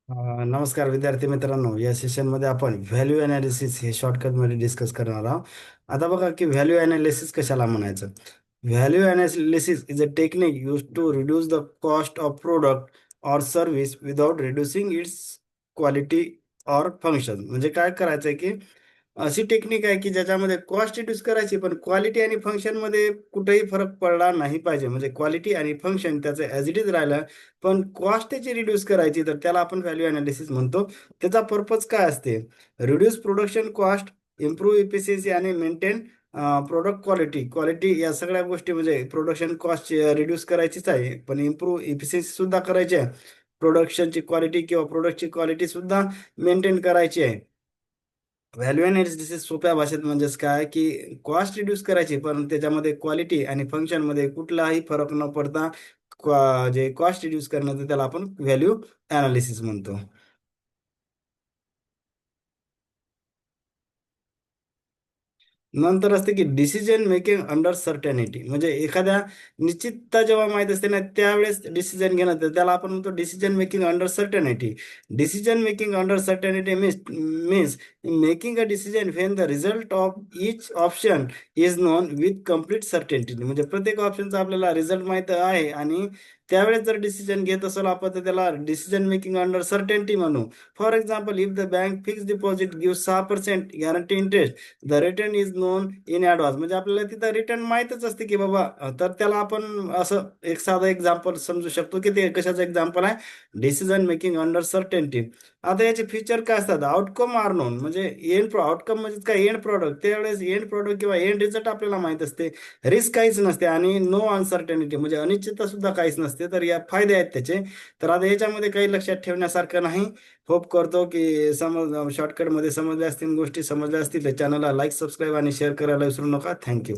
नमस्कार विद्यार्थी मित्रांनो, या सेशनमध्ये आपण व्हॅल्यू अनालिसिस हे शॉर्टकटमध्ये डिस्कस करणार आहोत. आता बघा की व्हॅल्यू अनालिसिस कशाला म्हणायचं. Value analysis is a technique use to reduce the cost of product or service without reducing its quality or function. म्हणजे काय करायचं आहे की अशी टेक्निक आहे की ज्याच्यामध्ये कॉस्ट रिड्यूस करायची, पण क्वालिटी आणि फंक्शनमध्ये कुठेही फरक पडला नाही पाहिजे. म्हणजे क्वालिटी आणि फंक्शन त्याचं ॲज इट इज राहिलं, पण कॉस्ट त्याची रिड्यूस करायची, तर त्याला आपण व्हॅल्यू अनालिसिस म्हणतो. त्याचा पर्पज काय असते? Reduce production cost, improve efficiency आणि मेंटेन प्रोडक्ट क्वालिटी. क्वालिटी या सगळ्या गोष्टी म्हणजे प्रोडक्शन कॉस्ट रिड्यूस करायचीच आहे, पण इम्प्रूव्ह इफिशियन्सी सुद्धा करायची आहे. प्रोडक्शनची क्वालिटी किंवा प्रोडक्टची क्वालिटी सुद्धा मेंटेन करायची आहे. व्हॅल्यू अनालिसिस सोप्या भाषेत म्हणजेच काय की कॉस्ट रिड्यूस करायची, पण त्याच्यामध्ये क्वालिटी आणि फंक्शनमध्ये कुठलाही फरक न पडता जे कॉस्ट रिड्यूस करणं, त्याला आपण व्हॅल्यू अनालिसिस म्हणतो. नंतर असते की डिसिजन मेकिंग अंडर सर्टॅनिटी. म्हणजे एखाद्या निश्चितता जेव्हा माहीत असते ना, त्यावेळेस डिसिजन घेणं, तर त्याला आपण म्हणतो decision making under certainty. Decision making under certainty means making a decision when the result of each option is known with complete certainty. म्हणजे प्रत्येक ऑप्शनचा आपल्याला रिझल्ट माहीत आहे आणि त्यावेळेस जर डिसिजन घेत असेल आपण, तर त्याला डिसिजन मेकिंग अंडर सर्टेनिटी म्हणू. For example, if the bank fix deposit give 6% guarantee interest, the return is known in advance. म्हणजे आपल्याला तिथं रिटर्न माहीतच असते की बाबा, तर त्याला आपण असं एक साधं एक्झाम्पल समजू शकतो की ते कशाचं एक्झाम्पल आहे, डिसिजन मेकिंग अंडर सर्टेनिटी. आता याचे फीचर काय असतात? Outcome are known. म्हणजे आउटकम म्हणजे काय, एंड प्रॉडक्ट. त्यावेळेस एंड प्रॉडक्ट किंवा एंड रिझल्ट आपल्याला माहीत असते. रिस्क काहीच नसते आणि नो अनसर्टेनिटी म्हणजे अनिश्चितता सुद्धा काहीच नसते. तर या फायदे आहेत त्याचे. तर आता याच्यामध्ये काही लक्षात ठेवण्यासारखं नाही. होप करतो की शॉर्टकटमध्ये समजल्या असतील, गोष्टी समजल्या असतील. तर चॅनलला लाईक, सबस्क्राईब आणि शेअर करायला विसरू नका. थँक्यू.